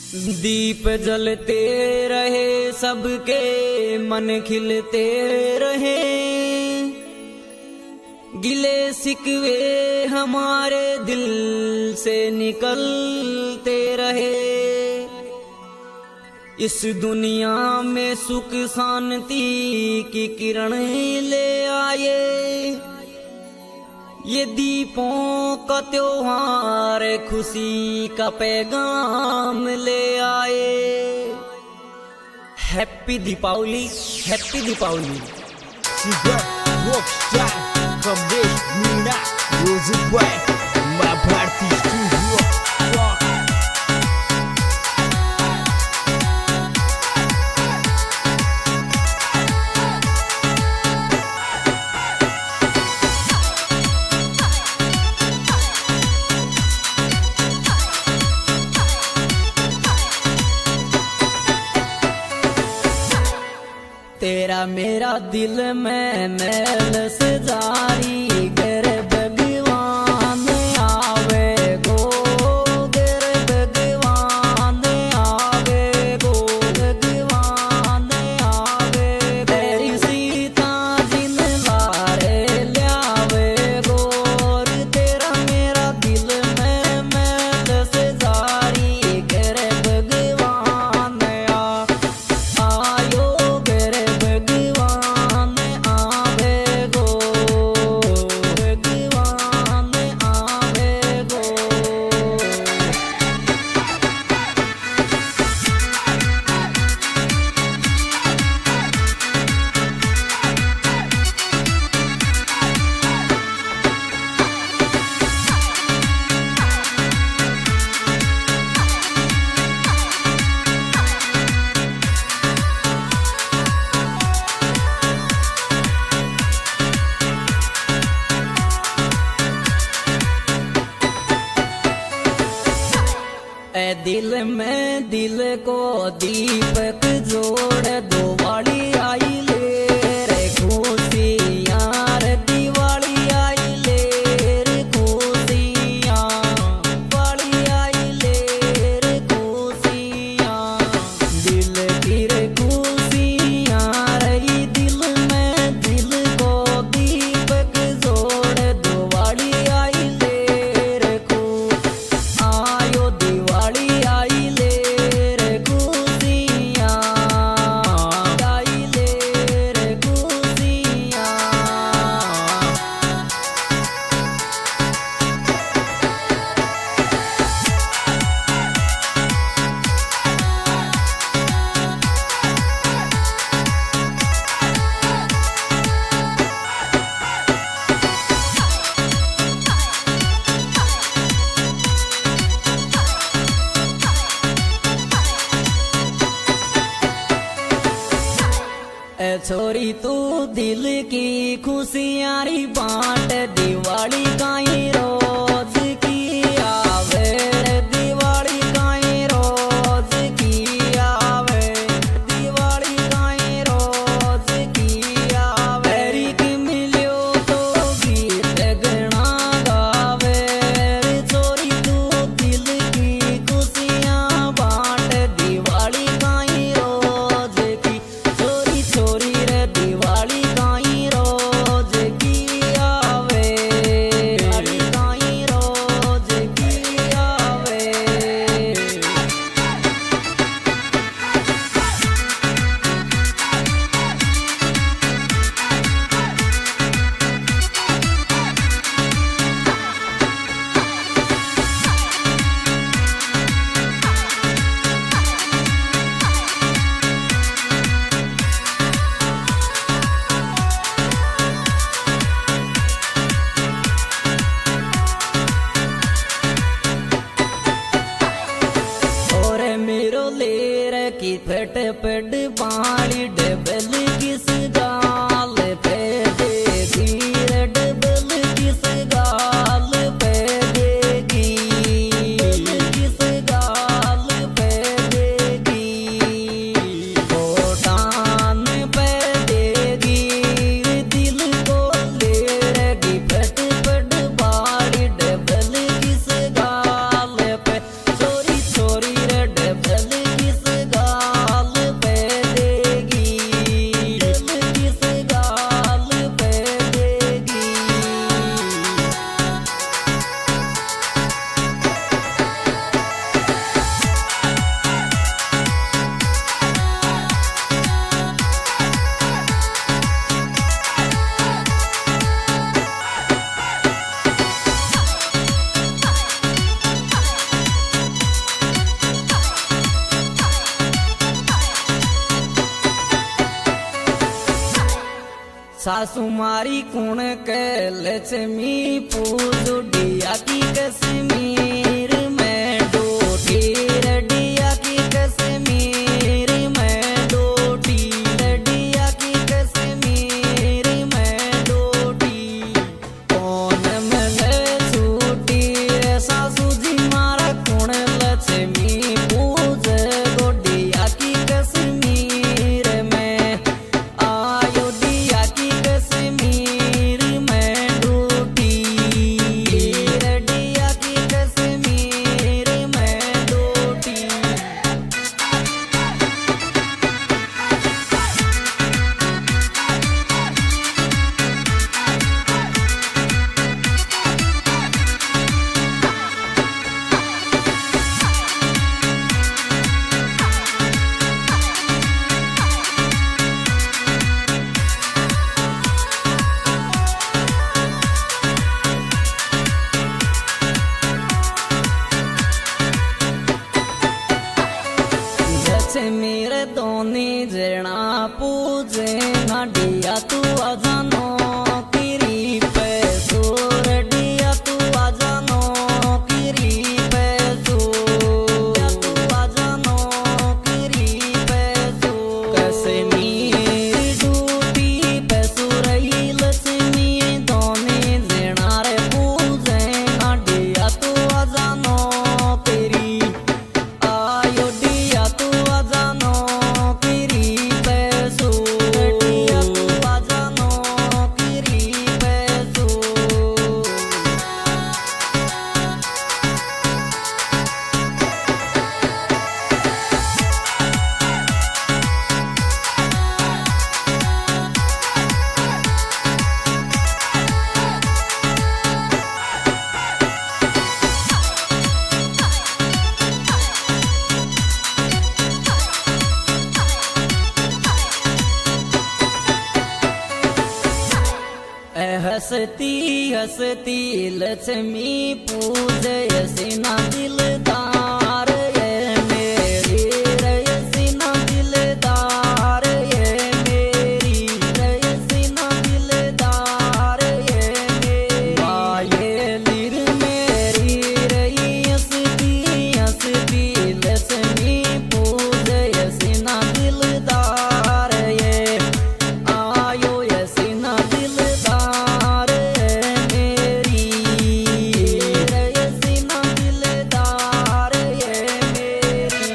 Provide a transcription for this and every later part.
दीप जलते रहे, सबके मन खिलते रहे, गिले सिकवे हमारे दिल से निकलते रहे। इस दुनिया में सुख शांति की किरण ले आए, ये दीपों का त्योहार खुशी का पैगाम ले आए। Happy Deepawali, happy Deepawali. Kamlesh Meena music boy Maa Bharati studio. तेरा मेरा दिल में मैल से जारी, गर भगवान आवे गो, गर भगवान आवे गो, भगवान आवे। तेरी सीता जिन लारे ल्यावे गो, तेरा मेरा दिल में मैल से जारी, गर भगवान आयो। दिल में दिल को दीपक जोड़, दो वाली आई ले रे खुशियाँ, रे दिवाली आई ले रे खुशियाँ, वाली आई ले रे खुशियाँ। दिल की रे खुशियाँ रही, दिल में दिल को दीपक जोड़, दो वाली आई ले रे आयो दिवाली आई ले रे खुशियाँ, आई ले रे खुशियाँ। छोरी तू दिल की खुशियाँ री बांट, दिवाली काई रोज की आवे रे, दिवाली काई रोज की आवे, दिवाली काई रोज की आवे। रिक मिलियो तो गीत गणा गावे रे, छोरी तू दिल की खुशियाँ बांट, दिवाली काई रोज की, छोरी छोरी रे दिवाली काई रोज की आवे, दिवाली काई रोज की आवे। मेरो लेर की फट फट बाली, डबल किस गाल पे देगी रे, डबल किस गाल पे देगी, किस गाल पे देगी, होठान पे देगी, दिल को लेगी फट फट बाली, डबल किस गाल पे, चोरी चोरी रे डबल सासू मारी कुण के लक्ष्मी पूजो डिया की कश्मीर में डोटी रडिया की कश्मीर में डोटी रडिया की कश्मीर में डोटी कौन मिले छूटी सासू जी मारा कुण लक्ष्मी पूज गोडिया की कश्मीर में अयोध्या की कश्मीर में डोटी रडिया की कश्मीर में डोटी मेरे दोनी जणा पूजे नाडिया तू आजानो किरी पे सोरडिया तू आजानो किरी पे सो तू आजानो किरी पे सो कश्मीर डूटी पे सुरई लक्ष्मी दोनी जणा रे पूजे नाडिया तू आजानो किरी अयोध्या तू आजानो किरी पैसो रडिया तू आजानो किरी पैसो हसती हसती लक्ष्मी पूजे सीना दिलदार ये मेरी रयसीना दिलदार ये मेरी रयसीना दिलदार ये मेरी ये लिर मेरी रही हसती हसती लक्ष्मी पूजे सीना दिलदार ये आयो यसीना दिलदार मेरी रयसीना दिलदार ये मेरी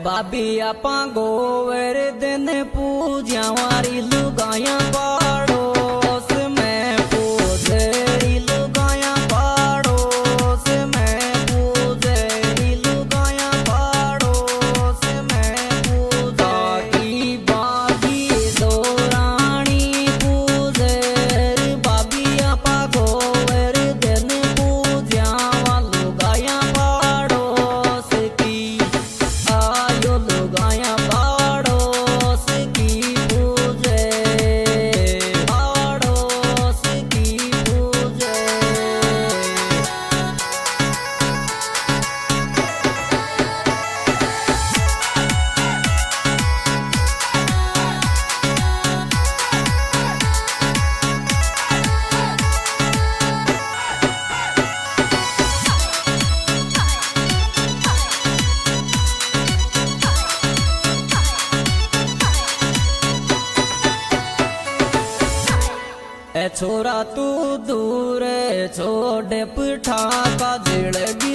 भाभी आपा गोवर दिन पूजा वारी लुगाया पाड़ोस में पूजरी लुगाया पाड़ोस में पूजरी लुगाया पाड़ोस में पूजा की बागी दो रानी पूजर भाभी आपा गोवर दिन पूजा वालू गाया पाड़ोस की आयो लुगाया पाड़ोस की पूजे पाड़ोस की पूजे छोरा तू दूर छोड़ पठा का जिड़गी